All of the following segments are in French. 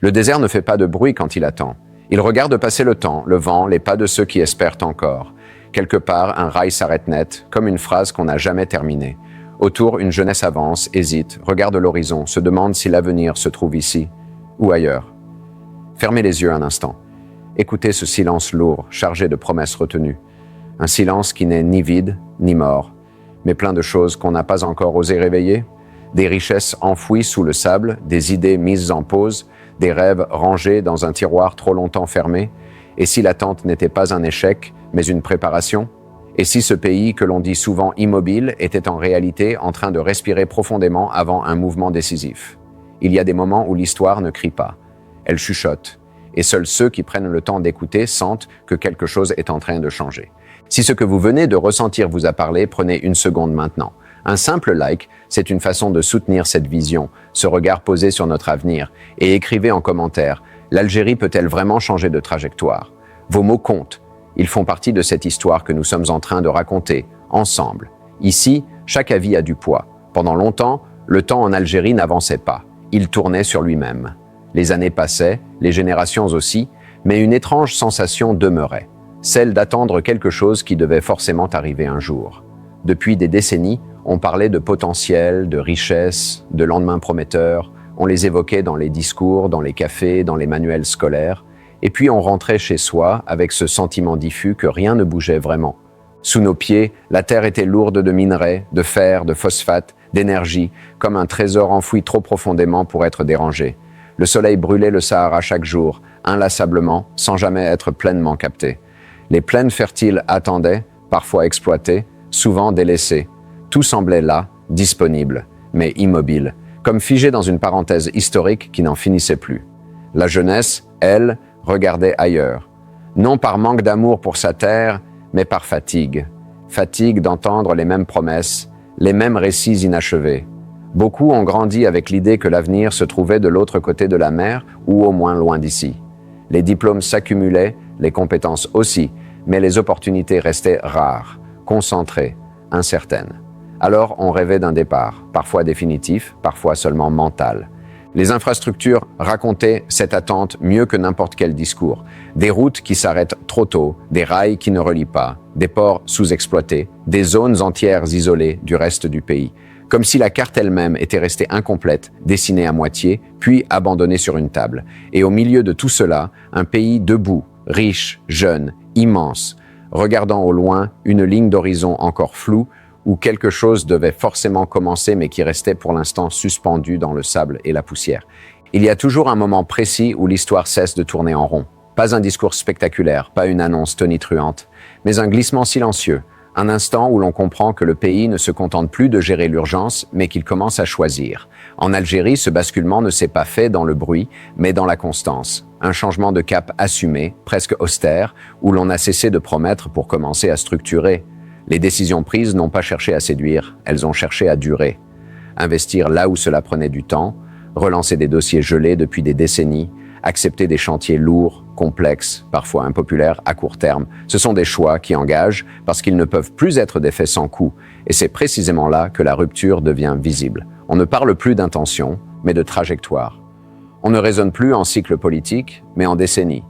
Le désert ne fait pas de bruit quand il attend. Il regarde passer le temps, le vent, les pas de ceux qui espèrent encore. Quelque part, un rail s'arrête net, comme une phrase qu'on n'a jamais terminée. Autour, une jeunesse avance, hésite, regarde l'horizon, se demande si l'avenir se trouve ici ou ailleurs. Fermez les yeux un instant. Écoutez ce silence lourd, chargé de promesses retenues. Un silence qui n'est ni vide, ni mort, mais plein de choses qu'on n'a pas encore osé réveiller. Des richesses enfouies sous le sable, des idées mises en pause, des rêves rangés dans un tiroir trop longtemps fermé. Et si l'attente n'était pas un échec, mais une préparation? Et si ce pays que l'on dit souvent immobile était en réalité en train de respirer profondément avant un mouvement décisif? Il y a des moments où l'histoire ne crie pas, elle chuchote, et seuls ceux qui prennent le temps d'écouter sentent que quelque chose est en train de changer. Si ce que vous venez de ressentir vous a parlé, prenez une seconde maintenant. Un simple like, c'est une façon de soutenir cette vision, ce regard posé sur notre avenir, et écrivez en commentaire, l'Algérie peut-elle vraiment changer de trajectoire? Vos mots comptent. Ils font partie de cette histoire que nous sommes en train de raconter, ensemble. Ici, chaque avis a du poids. Pendant longtemps, le temps en Algérie n'avançait pas. Il tournait sur lui-même. Les années passaient, les générations aussi, mais une étrange sensation demeurait, celle d'attendre quelque chose qui devait forcément arriver un jour. Depuis des décennies, on parlait de potentiel, de richesse, de lendemain prometteur, on les évoquait dans les discours, dans les cafés, dans les manuels scolaires, et puis on rentrait chez soi avec ce sentiment diffus que rien ne bougeait vraiment. Sous nos pieds, la terre était lourde de minerais, de fer, de phosphate, d'énergie, comme un trésor enfoui trop profondément pour être dérangé. Le soleil brûlait le Sahara chaque jour, inlassablement, sans jamais être pleinement capté. Les plaines fertiles attendaient, parfois exploitées, souvent délaissées. Tout semblait là, disponible, mais immobile, comme figé dans une parenthèse historique qui n'en finissait plus. La jeunesse, elle, regardait ailleurs. Non par manque d'amour pour sa terre, mais par fatigue. Fatigue d'entendre les mêmes promesses, les mêmes récits inachevés. Beaucoup ont grandi avec l'idée que l'avenir se trouvait de l'autre côté de la mer ou au moins loin d'ici. Les diplômes s'accumulaient, les compétences aussi, mais les opportunités restaient rares, concentrées, incertaines. Alors on rêvait d'un départ, parfois définitif, parfois seulement mental. Les infrastructures racontaient cette attente mieux que n'importe quel discours. Des routes qui s'arrêtent trop tôt, des rails qui ne relient pas, des ports sous-exploités, des zones entières isolées du reste du pays. Comme si la carte elle-même était restée incomplète, dessinée à moitié, puis abandonnée sur une table. Et au milieu de tout cela, un pays debout, riche, jeune, immense, regardant au loin une ligne d'horizon encore floue, où quelque chose devait forcément commencer mais qui restait pour l'instant suspendu dans le sable et la poussière. Il y a toujours un moment précis où l'histoire cesse de tourner en rond. Pas un discours spectaculaire, pas une annonce tonitruante, mais un glissement silencieux, un instant où l'on comprend que le pays ne se contente plus de gérer l'urgence, mais qu'il commence à choisir. En Algérie, ce basculement ne s'est pas fait dans le bruit, mais dans la constance. Un changement de cap assumé, presque austère, où l'on a cessé de promettre pour commencer à structurer. Les décisions prises n'ont pas cherché à séduire, elles ont cherché à durer. Investir là où cela prenait du temps, relancer des dossiers gelés depuis des décennies, accepter des chantiers lourds, complexes, parfois impopulaires à court terme. Ce sont des choix qui engagent parce qu'ils ne peuvent plus être des faits sans coût. Et c'est précisément là que la rupture devient visible. On ne parle plus d'intention, mais de trajectoire. On ne raisonne plus en cycle politique, mais en décennies.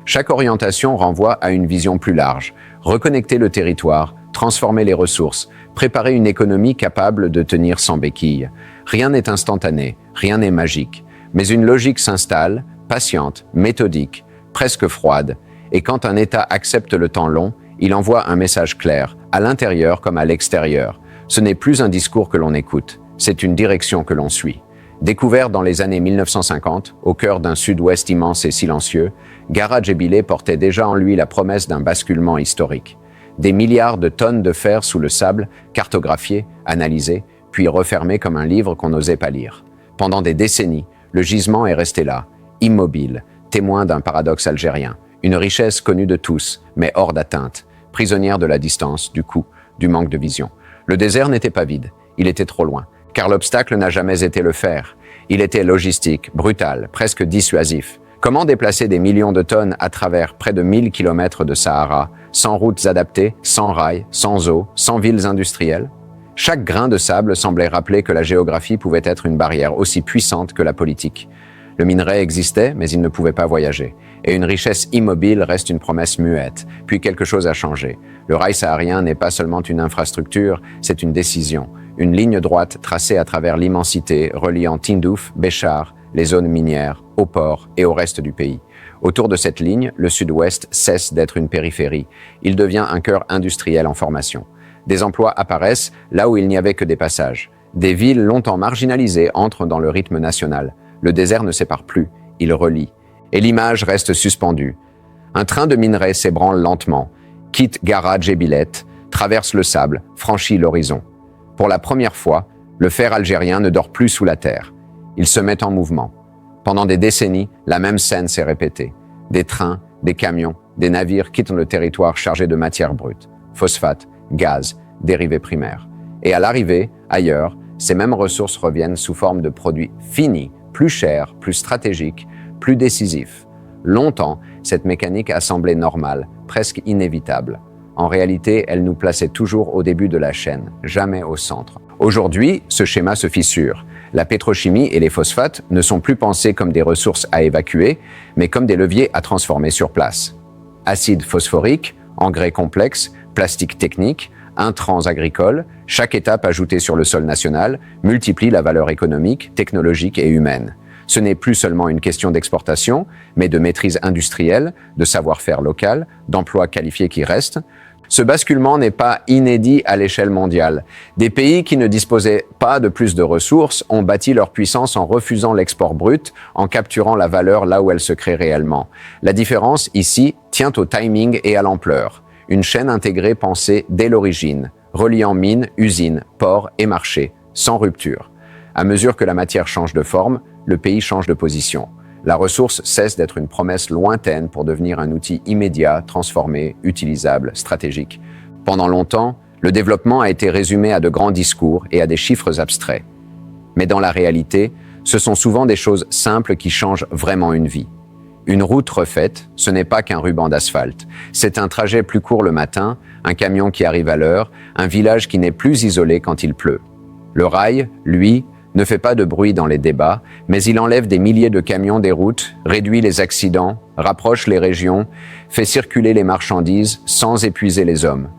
Chaque orientation renvoie à une vision plus large. Reconnecter le territoire, transformer les ressources, préparer une économie capable de tenir sans béquilles. Rien n'est instantané, rien n'est magique. Mais une logique s'installe, patiente, méthodique, presque froide, et quand un État accepte le temps long, il envoie un message clair, à l'intérieur comme à l'extérieur. Ce n'est plus un discours que l'on écoute, c'est une direction que l'on suit. Découvert dans les années 1950, au cœur d'un sud-ouest immense et silencieux, Gara Djebile portait déjà en lui la promesse d'un basculement historique. Des milliards de tonnes de fer sous le sable, cartographiés, analysés, puis refermés comme un livre qu'on n'osait pas lire. Pendant des décennies, le gisement est resté là, immobile, témoin d'un paradoxe algérien, une richesse connue de tous, mais hors d'atteinte, prisonnière de la distance, du coût, du manque de vision. Le désert n'était pas vide, il était trop loin, car l'obstacle n'a jamais été le fer. Il était logistique, brutal, presque dissuasif. Comment déplacer des millions de tonnes à travers près de 1000 kilomètres de Sahara, sans routes adaptées, sans rails, sans eau, sans villes industrielles? Chaque grain de sable semblait rappeler que la géographie pouvait être une barrière aussi puissante que la politique. Le minerai existait, mais il ne pouvait pas voyager. Et une richesse immobile reste une promesse muette. Puis quelque chose a changé. Le rail saharien n'est pas seulement une infrastructure, c'est une décision. Une ligne droite tracée à travers l'immensité, reliant Tindouf, Béchar, les zones minières, au port et au reste du pays. Autour de cette ligne, le sud-ouest cesse d'être une périphérie. Il devient un cœur industriel en formation. Des emplois apparaissent là où il n'y avait que des passages. Des villes longtemps marginalisées entrent dans le rythme national. Le désert ne sépare plus, il relie. Et l'image reste suspendue. Un train de minerai s'ébranle lentement, quitte Garage et Bilette, traverse le sable, franchit l'horizon. Pour la première fois, le fer algérien ne dort plus sous la terre. Il se met en mouvement. Pendant des décennies, la même scène s'est répétée. Des trains, des camions, des navires quittent le territoire chargé de matières brutes, phosphate, gaz, dérivés primaires. Et à l'arrivée, ailleurs, ces mêmes ressources reviennent sous forme de produits finis, plus chers, plus stratégiques, plus décisifs. Longtemps, cette mécanique a semblé normale, presque inévitable. En réalité, elle nous plaçait toujours au début de la chaîne, jamais au centre. Aujourd'hui, ce schéma se fissure. La pétrochimie et les phosphates ne sont plus pensés comme des ressources à évacuer, mais comme des leviers à transformer sur place. Acide phosphorique, engrais complexes, plastique technique, intrants agricoles, chaque étape ajoutée sur le sol national multiplie la valeur économique, technologique et humaine. Ce n'est plus seulement une question d'exportation, mais de maîtrise industrielle, de savoir-faire local, d'emplois qualifiés qui restent. Ce basculement n'est pas inédit à l'échelle mondiale. Des pays qui ne disposaient pas de plus de ressources ont bâti leur puissance en refusant l'export brut, en capturant la valeur là où elle se crée réellement. La différence, ici, tient au timing et à l'ampleur. Une chaîne intégrée pensée dès l'origine, reliant mines, usines, ports et marchés, sans rupture. À mesure que la matière change de forme, le pays change de position. La ressource cesse d'être une promesse lointaine pour devenir un outil immédiat, transformé, utilisable, stratégique. Pendant longtemps, le développement a été résumé à de grands discours et à des chiffres abstraits. Mais dans la réalité, ce sont souvent des choses simples qui changent vraiment une vie. Une route refaite, ce n'est pas qu'un ruban d'asphalte. C'est un trajet plus court le matin, un camion qui arrive à l'heure, un village qui n'est plus isolé quand il pleut. Le rail, lui, ne fait pas de bruit dans les débats, mais il enlève des milliers de camions des routes, réduit les accidents, rapproche les régions, fait circuler les marchandises sans épuiser les hommes.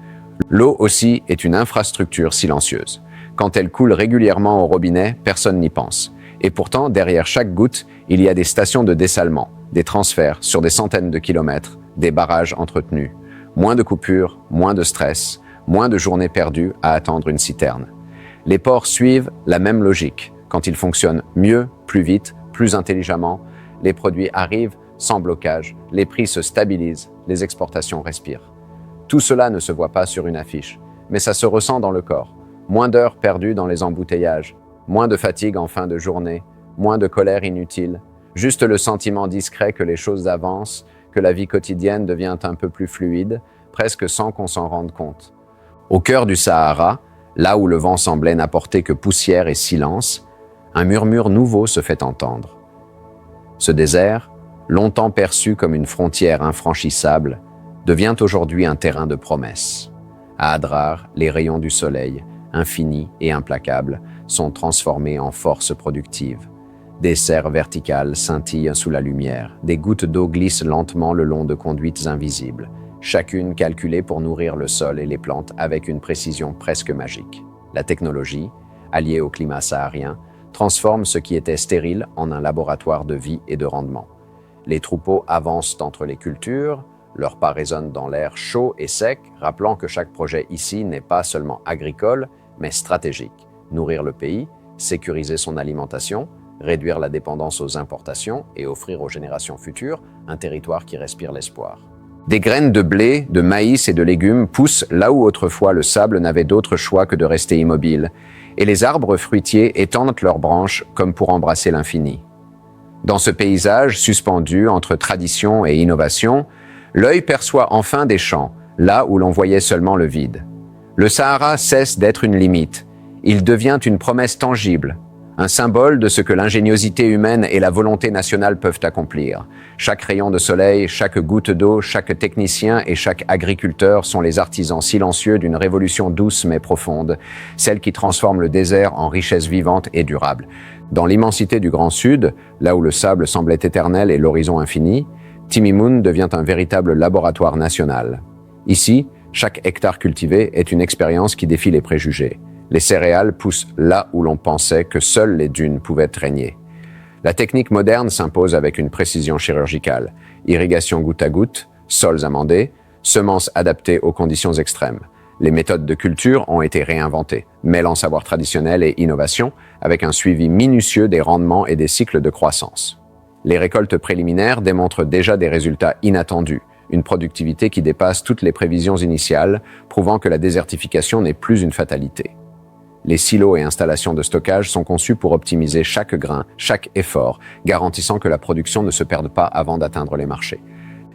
L'eau aussi est une infrastructure silencieuse. Quand elle coule régulièrement au robinet, personne n'y pense. Et pourtant, derrière chaque goutte, il y a des stations de dessalement, des transferts sur des centaines de kilomètres, des barrages entretenus. Moins de coupures, moins de stress, moins de journées perdues à attendre une citerne. Les ports suivent la même logique. Quand ils fonctionnent mieux, plus vite, plus intelligemment, les produits arrivent sans blocage, les prix se stabilisent, les exportations respirent. Tout cela ne se voit pas sur une affiche, mais ça se ressent dans le corps. Moins d'heures perdues dans les embouteillages, moins de fatigue en fin de journée, moins de colère inutile, juste le sentiment discret que les choses avancent, que la vie quotidienne devient un peu plus fluide, presque sans qu'on s'en rende compte. Au cœur du Sahara, là où le vent semblait n'apporter que poussière et silence, un murmure nouveau se fait entendre. Ce désert, longtemps perçu comme une frontière infranchissable, devient aujourd'hui un terrain de promesses. À Adrar, les rayons du soleil, infinis et implacables, sont transformés en force productive. Des serres verticales scintillent sous la lumière, des gouttes d'eau glissent lentement le long de conduites invisibles, chacune calculée pour nourrir le sol et les plantes avec une précision presque magique. La technologie, alliée au climat saharien, transforme ce qui était stérile en un laboratoire de vie et de rendement. Les troupeaux avancent entre les cultures, leurs pas résonnent dans l'air chaud et sec, rappelant que chaque projet ici n'est pas seulement agricole, mais stratégique. Nourrir le pays, sécuriser son alimentation, réduire la dépendance aux importations et offrir aux générations futures un territoire qui respire l'espoir. Des graines de blé, de maïs et de légumes poussent là où autrefois le sable n'avait d'autre choix que de rester immobile, et les arbres fruitiers étendent leurs branches comme pour embrasser l'infini. Dans ce paysage suspendu entre tradition et innovation, l'œil perçoit enfin des champs, là où l'on voyait seulement le vide. Le Sahara cesse d'être une limite, il devient une promesse tangible, un symbole de ce que l'ingéniosité humaine et la volonté nationale peuvent accomplir. Chaque rayon de soleil, chaque goutte d'eau, chaque technicien et chaque agriculteur sont les artisans silencieux d'une révolution douce mais profonde, celle qui transforme le désert en richesse vivante et durable. Dans l'immensité du Grand Sud, là où le sable semblait éternel et l'horizon infini, Timimoun devient un véritable laboratoire national. Ici, chaque hectare cultivé est une expérience qui défie les préjugés. Les céréales poussent là où l'on pensait que seules les dunes pouvaient régner. La technique moderne s'impose avec une précision chirurgicale. Irrigation goutte à goutte, sols amendés, semences adaptées aux conditions extrêmes. Les méthodes de culture ont été réinventées, mêlant savoir traditionnel et innovation, avec un suivi minutieux des rendements et des cycles de croissance. Les récoltes préliminaires démontrent déjà des résultats inattendus, une productivité qui dépasse toutes les prévisions initiales, prouvant que la désertification n'est plus une fatalité. Les silos et installations de stockage sont conçus pour optimiser chaque grain, chaque effort, garantissant que la production ne se perde pas avant d'atteindre les marchés.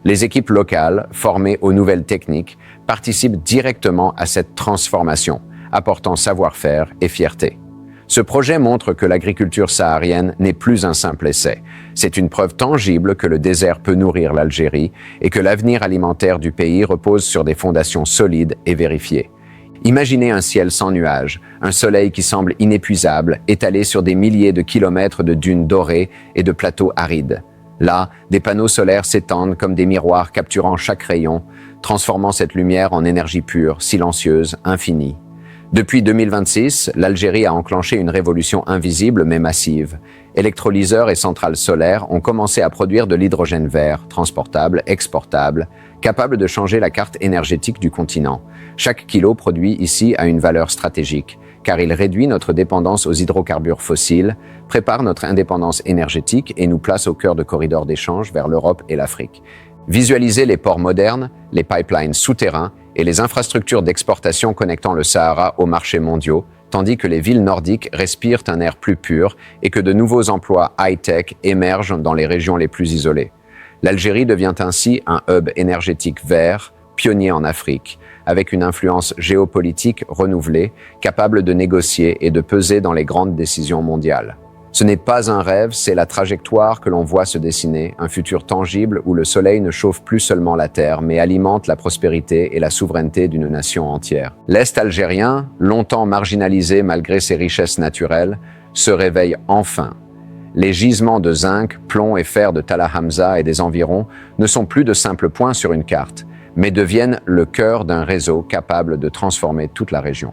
Les équipes locales, formées aux nouvelles techniques, participent directement à cette transformation, apportant savoir-faire et fierté. Ce projet montre que l'agriculture saharienne n'est plus un simple essai. C'est une preuve tangible que le désert peut nourrir l'Algérie et que l'avenir alimentaire du pays repose sur des fondations solides et vérifiées. Imaginez un ciel sans nuages, un soleil qui semble inépuisable, étalé sur des milliers de kilomètres de dunes dorées et de plateaux arides. Là, des panneaux solaires s'étendent comme des miroirs capturant chaque rayon, transformant cette lumière en énergie pure, silencieuse, infinie. Depuis 2026, l'Algérie a enclenché une révolution invisible mais massive. Électrolyseurs et centrales solaires ont commencé à produire de l'hydrogène vert, transportable, exportable, capable de changer la carte énergétique du continent. Chaque kilo produit ici a une valeur stratégique, car il réduit notre dépendance aux hydrocarbures fossiles, prépare notre indépendance énergétique et nous place au cœur de corridors d'échange vers l'Europe et l'Afrique. Visualisez les ports modernes, les pipelines souterrains et les infrastructures d'exportation connectant le Sahara aux marchés mondiaux, tandis que les villes nordiques respirent un air plus pur et que de nouveaux emplois high-tech émergent dans les régions les plus isolées. L'Algérie devient ainsi un hub énergétique vert, pionnier en Afrique, avec une influence géopolitique renouvelée, capable de négocier et de peser dans les grandes décisions mondiales. Ce n'est pas un rêve, c'est la trajectoire que l'on voit se dessiner, un futur tangible où le soleil ne chauffe plus seulement la terre, mais alimente la prospérité et la souveraineté d'une nation entière. L'Est algérien, longtemps marginalisé malgré ses richesses naturelles, se réveille enfin. Les gisements de zinc, plomb et fer de Talla Hamza et des environs ne sont plus de simples points sur une carte, mais deviennent le cœur d'un réseau capable de transformer toute la région.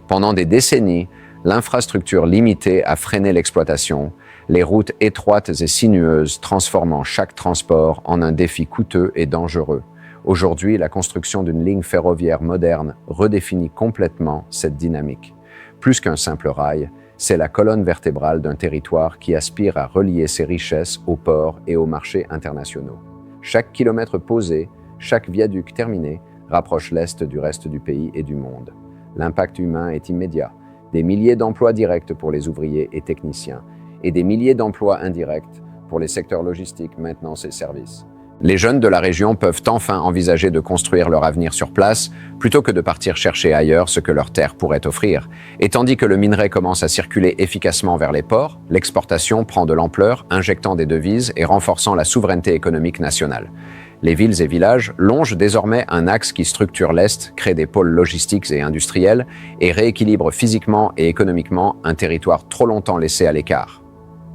Pendant des décennies, l'infrastructure limitée a freiné l'exploitation, les routes étroites et sinueuses transformant chaque transport en un défi coûteux et dangereux. Aujourd'hui, la construction d'une ligne ferroviaire moderne redéfinit complètement cette dynamique. Plus qu'un simple rail, c'est la colonne vertébrale d'un territoire qui aspire à relier ses richesses aux ports et aux marchés internationaux. Chaque kilomètre posé, chaque viaduc terminé, rapproche l'Est du reste du pays et du monde. L'impact humain est immédiat. Des milliers d'emplois directs pour les ouvriers et techniciens, et des milliers d'emplois indirects pour les secteurs logistiques, maintenance et services. Les jeunes de la région peuvent enfin envisager de construire leur avenir sur place, plutôt que de partir chercher ailleurs ce que leur terre pourrait offrir. Et tandis que le minerai commence à circuler efficacement vers les ports, l'exportation prend de l'ampleur, injectant des devises et renforçant la souveraineté économique nationale. Les villes et villages longent désormais un axe qui structure l'Est, crée des pôles logistiques et industriels et rééquilibre physiquement et économiquement un territoire trop longtemps laissé à l'écart.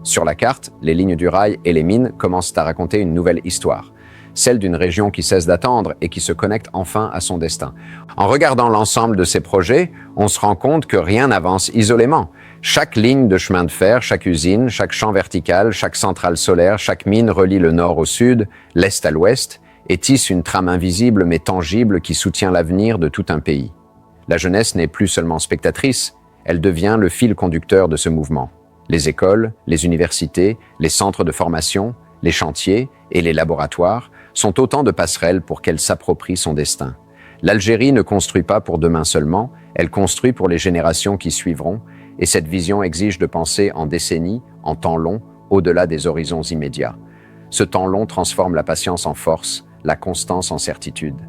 Sur la carte, les lignes du rail et les mines commencent à raconter une nouvelle histoire, celle d'une région qui cesse d'attendre et qui se connecte enfin à son destin. En regardant l'ensemble de ces projets, on se rend compte que rien n'avance isolément. Chaque ligne de chemin de fer, chaque usine, chaque champ vertical, chaque centrale solaire, chaque mine relie le nord au sud, l'est à l'ouest, et tisse une trame invisible mais tangible qui soutient l'avenir de tout un pays. La jeunesse n'est plus seulement spectatrice, elle devient le fil conducteur de ce mouvement. Les écoles, les universités, les centres de formation, les chantiers et les laboratoires sont autant de passerelles pour qu'elle s'approprie son destin. L'Algérie ne construit pas pour demain seulement, elle construit pour les générations qui suivront, et cette vision exige de penser en décennies, en temps long, au-delà des horizons immédiats. Ce temps long transforme la patience en force, la constance en certitude.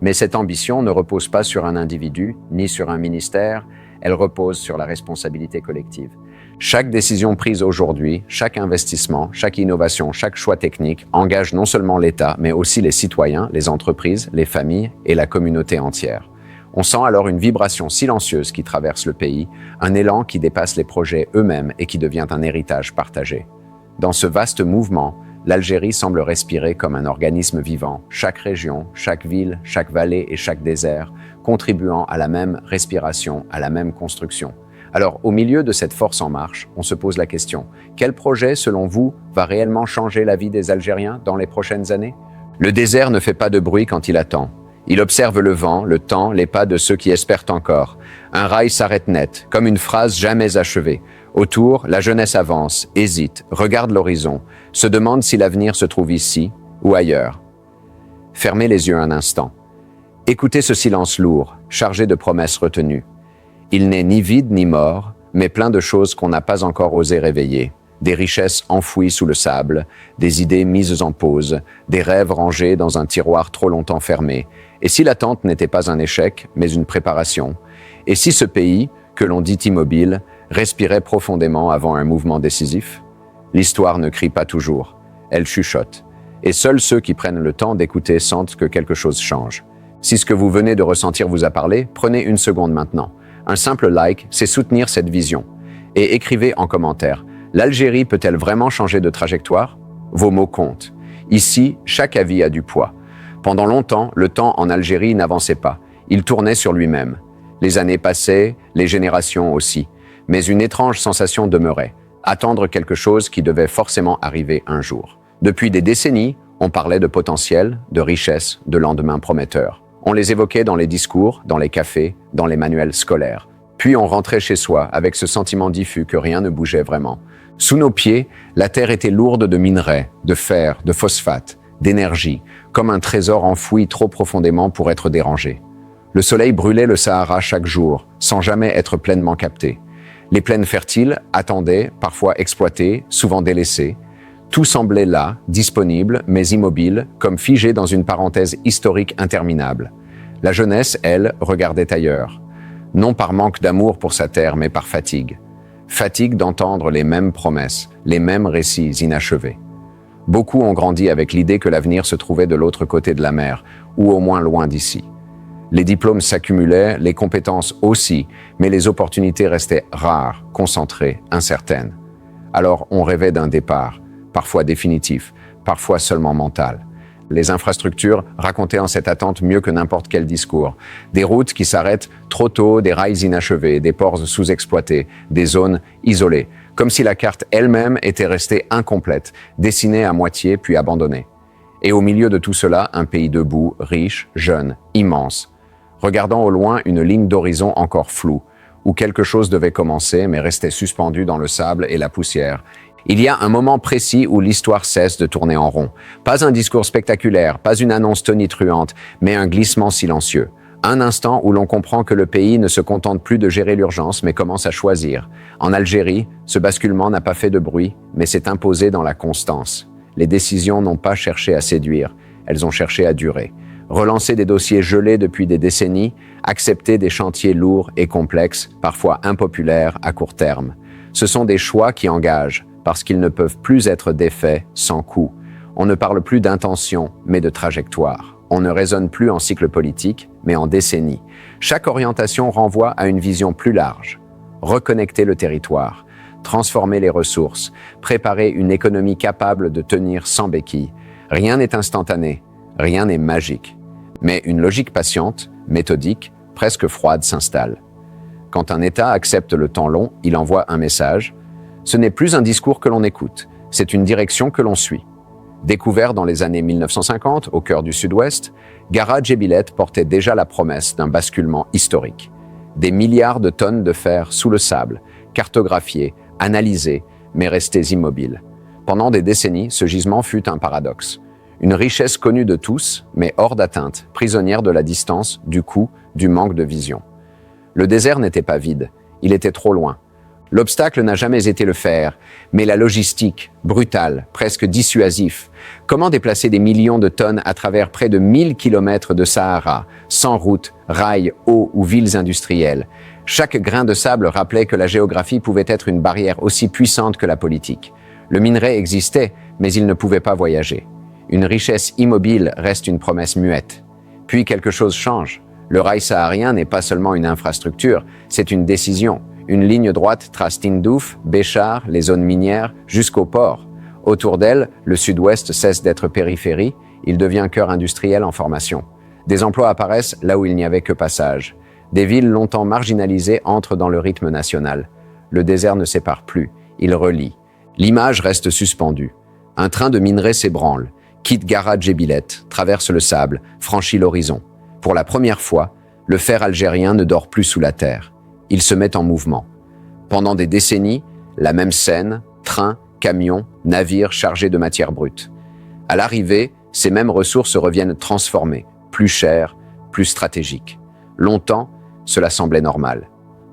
Mais cette ambition ne repose pas sur un individu, ni sur un ministère, elle repose sur la responsabilité collective. Chaque décision prise aujourd'hui, chaque investissement, chaque innovation, chaque choix technique engage non seulement l'État, mais aussi les citoyens, les entreprises, les familles et la communauté entière. On sent alors une vibration silencieuse qui traverse le pays, un élan qui dépasse les projets eux-mêmes et qui devient un héritage partagé. Dans ce vaste mouvement, l'Algérie semble respirer comme un organisme vivant, chaque région, chaque ville, chaque vallée et chaque désert, contribuant à la même respiration, à la même construction. Alors, au milieu de cette force en marche, on se pose la question, quel projet, selon vous, va réellement changer la vie des Algériens dans les prochaines années? Le désert ne fait pas de bruit quand il attend. Il observe le vent, le temps, les pas de ceux qui espèrent encore. Un rail s'arrête net, comme une phrase jamais achevée. Autour, la jeunesse avance, hésite, regarde l'horizon, se demande si l'avenir se trouve ici ou ailleurs. Fermez les yeux un instant. Écoutez ce silence lourd, chargé de promesses retenues. Il n'est ni vide ni mort, mais plein de choses qu'on n'a pas encore osé réveiller. Des richesses enfouies sous le sable, des idées mises en pause, des rêves rangés dans un tiroir trop longtemps fermé. Et si l'attente n'était pas un échec, mais une préparation? Et si ce pays, que l'on dit immobile, respirait profondément avant un mouvement décisif? L'histoire ne crie pas toujours, elle chuchote. Et seuls ceux qui prennent le temps d'écouter sentent que quelque chose change. Si ce que vous venez de ressentir vous a parlé, prenez une seconde maintenant. Un simple like, c'est soutenir cette vision. Et écrivez en commentaire, l'Algérie peut-elle vraiment changer de trajectoire? Vos mots comptent. Ici, chaque avis a du poids. Pendant longtemps, le temps en Algérie n'avançait pas. Il tournait sur lui-même. Les années passaient, les générations aussi. Mais une étrange sensation demeurait. Attendre quelque chose qui devait forcément arriver un jour. Depuis des décennies, on parlait de potentiel, de richesse, de lendemain prometteur. On les évoquait dans les discours, dans les cafés, dans les manuels scolaires. Puis on rentrait chez soi avec ce sentiment diffus que rien ne bougeait vraiment. Sous nos pieds, la terre était lourde de minerais, de fer, de phosphate, d'énergie, comme un trésor enfoui trop profondément pour être dérangé. Le soleil brûlait le Sahara chaque jour, sans jamais être pleinement capté. Les plaines fertiles attendaient, parfois exploitées, souvent délaissées. Tout semblait là, disponible, mais immobile, comme figé dans une parenthèse historique interminable. La jeunesse, elle, regardait ailleurs. Non par manque d'amour pour sa terre, mais par fatigue. Fatigue d'entendre les mêmes promesses, les mêmes récits inachevés. Beaucoup ont grandi avec l'idée que l'avenir se trouvait de l'autre côté de la mer, ou au moins loin d'ici. Les diplômes s'accumulaient, les compétences aussi, mais les opportunités restaient rares, concentrées, incertaines. Alors on rêvait d'un départ, parfois définitif, parfois seulement mental. Les infrastructures racontaient en cette attente mieux que n'importe quel discours. Des routes qui s'arrêtent trop tôt, des rails inachevés, des ports sous-exploités, des zones isolées, comme si la carte elle-même était restée incomplète, dessinée à moitié puis abandonnée. Et au milieu de tout cela, un pays debout, riche, jeune, immense, regardant au loin une ligne d'horizon encore floue, où quelque chose devait commencer mais restait suspendu dans le sable et la poussière. Il y a un moment précis où l'histoire cesse de tourner en rond. Pas un discours spectaculaire, pas une annonce tonitruante, mais un glissement silencieux. Un instant où l'on comprend que le pays ne se contente plus de gérer l'urgence, mais commence à choisir. En Algérie, ce basculement n'a pas fait de bruit, mais s'est imposé dans la constance. Les décisions n'ont pas cherché à séduire, elles ont cherché à durer. Relancer des dossiers gelés depuis des décennies, accepter des chantiers lourds et complexes, parfois impopulaires à court terme. Ce sont des choix qui engagent, parce qu'ils ne peuvent plus être défaits sans coup. On ne parle plus d'intention, mais de trajectoire. On ne raisonne plus en cycle politique, mais en décennies. Chaque orientation renvoie à une vision plus large. Reconnecter le territoire, transformer les ressources, préparer une économie capable de tenir sans béquilles. Rien n'est instantané, rien n'est magique. Mais une logique patiente, méthodique, presque froide s'installe. Quand un État accepte le temps long, il envoie un message. Ce n'est plus un discours que l'on écoute, c'est une direction que l'on suit. Découvert dans les années 1950, au cœur du Sud-Ouest, Gara Djebilet portait déjà la promesse d'un basculement historique. Des milliards de tonnes de fer sous le sable, cartographiés, analysés, mais restés immobiles. Pendant des décennies, ce gisement fut un paradoxe. Une richesse connue de tous, mais hors d'atteinte, prisonnière de la distance, du coût, du manque de vision. Le désert n'était pas vide, il était trop loin. L'obstacle n'a jamais été le fer, mais la logistique, brutale, presque dissuasif. Comment déplacer des millions de tonnes à travers près de 1000 kilomètres de Sahara, sans route, rails, eau ou villes industrielles? Chaque grain de sable rappelait que la géographie pouvait être une barrière aussi puissante que la politique. Le minerai existait, mais il ne pouvait pas voyager. Une richesse immobile reste une promesse muette. Puis quelque chose change. Le rail saharien n'est pas seulement une infrastructure, c'est une décision. Une ligne droite trace Tindouf, Béchar, les zones minières, jusqu'au port. Autour d'elle, le sud-ouest cesse d'être périphérie, il devient cœur industriel en formation. Des emplois apparaissent là où il n'y avait que passage. Des villes longtemps marginalisées entrent dans le rythme national. Le désert ne sépare plus, il relie. L'image reste suspendue. Un train de minerais s'ébranle, quitte Garat Djebilet, traverse le sable, franchit l'horizon. Pour la première fois, le fer algérien ne dort plus sous la terre. Il se met en mouvement. Pendant des décennies, la même scène, trains, camions, navires chargés de matières brutes. À l'arrivée, ces mêmes ressources reviennent transformées, plus chères, plus stratégiques. Longtemps, cela semblait normal.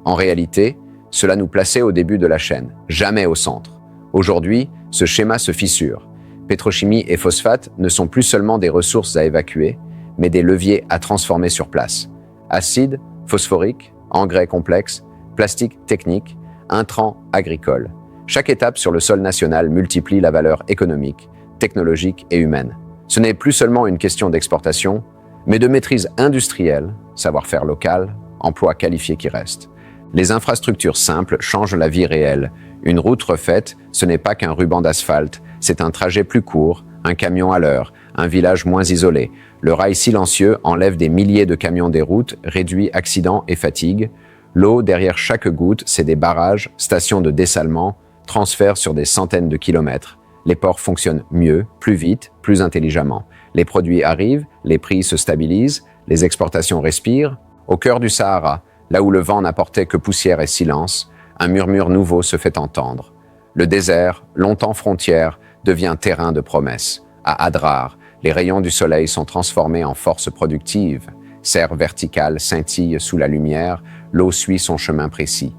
En réalité, cela nous plaçait au début de la chaîne, jamais au centre. Aujourd'hui, ce schéma se fissure. Pétrochimie et phosphate ne sont plus seulement des ressources à évacuer, mais des leviers à transformer sur place. Acide, phosphorique, engrais complexes, plastique technique, intrants agricoles. Chaque étape sur le sol national multiplie la valeur économique, technologique et humaine. Ce n'est plus seulement une question d'exportation, mais de maîtrise industrielle, savoir-faire local, emploi qualifié qui reste. Les infrastructures simples changent la vie réelle. Une route refaite, ce n'est pas qu'un ruban d'asphalte, c'est un trajet plus court, un camion à l'heure, un village moins isolé. Le rail silencieux enlève des milliers de camions des routes, réduit accidents et fatigue. L'eau, derrière chaque goutte, c'est des barrages, stations de dessalement, transferts sur des centaines de kilomètres. Les ports fonctionnent mieux, plus vite, plus intelligemment. Les produits arrivent, les prix se stabilisent, les exportations respirent. Au cœur du Sahara, là où le vent n'apportait que poussière et silence, un murmure nouveau se fait entendre. Le désert, longtemps frontière, devient terrain de promesses. À Adrar, les rayons du soleil sont transformés en force productive. Serre verticale scintille sous la lumière, l'eau suit son chemin précis.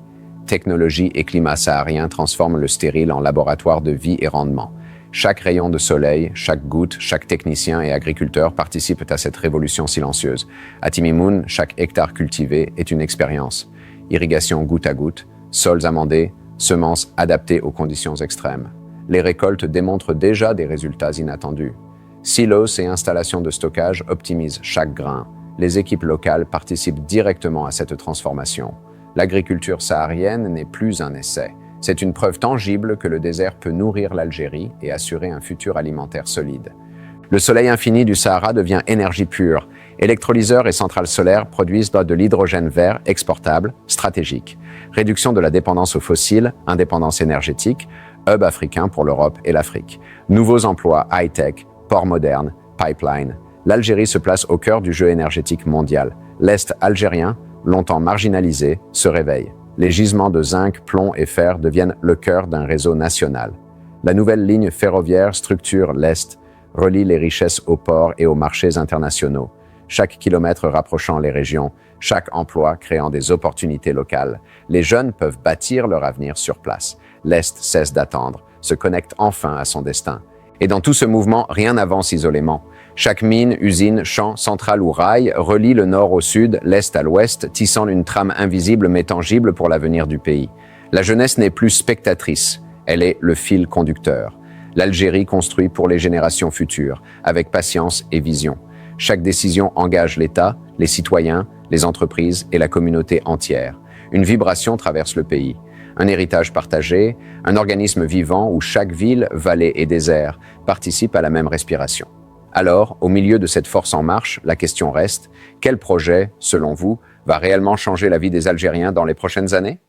Technologie et climat saharien transforment le stérile en laboratoire de vie et rendement. Chaque rayon de soleil, chaque goutte, chaque technicien et agriculteur participent à cette révolution silencieuse. À Timimoun, chaque hectare cultivé est une expérience. Irrigation goutte à goutte, sols amendés, semences adaptées aux conditions extrêmes. Les récoltes démontrent déjà des résultats inattendus. Silos et installations de stockage optimisent chaque grain. Les équipes locales participent directement à cette transformation. L'agriculture saharienne n'est plus un essai. C'est une preuve tangible que le désert peut nourrir l'Algérie et assurer un futur alimentaire solide. Le soleil infini du Sahara devient énergie pure. Électrolyseurs et centrales solaires produisent de l'hydrogène vert exportable, stratégique. Réduction de la dépendance aux fossiles, indépendance énergétique, hub africain pour l'Europe et l'Afrique. Nouveaux emplois high-tech, ports modernes, pipelines. L'Algérie se place au cœur du jeu énergétique mondial. L'Est algérien, longtemps marginalisé, se réveille. Les gisements de zinc, plomb et fer deviennent le cœur d'un réseau national. La nouvelle ligne ferroviaire structure l'Est, relie les richesses aux ports et aux marchés internationaux. Chaque kilomètre rapprochant les régions, chaque emploi créant des opportunités locales. Les jeunes peuvent bâtir leur avenir sur place. L'Est cesse d'attendre, se connecte enfin à son destin. Et dans tout ce mouvement, rien n'avance isolément. Chaque mine, usine, champ, centrale ou rail relie le nord au sud, l'est à l'ouest, tissant une trame invisible mais tangible pour l'avenir du pays. La jeunesse n'est plus spectatrice, elle est le fil conducteur. L'Algérie construit pour les générations futures, avec patience et vision. Chaque décision engage l'État, les citoyens, les entreprises et la communauté entière. Une vibration traverse le pays. Un héritage partagé, un organisme vivant où chaque ville, vallée et désert participe à la même respiration. Alors, au milieu de cette force en marche, la question reste, quel projet, selon vous, va réellement changer la vie des Algériens dans les prochaines années ?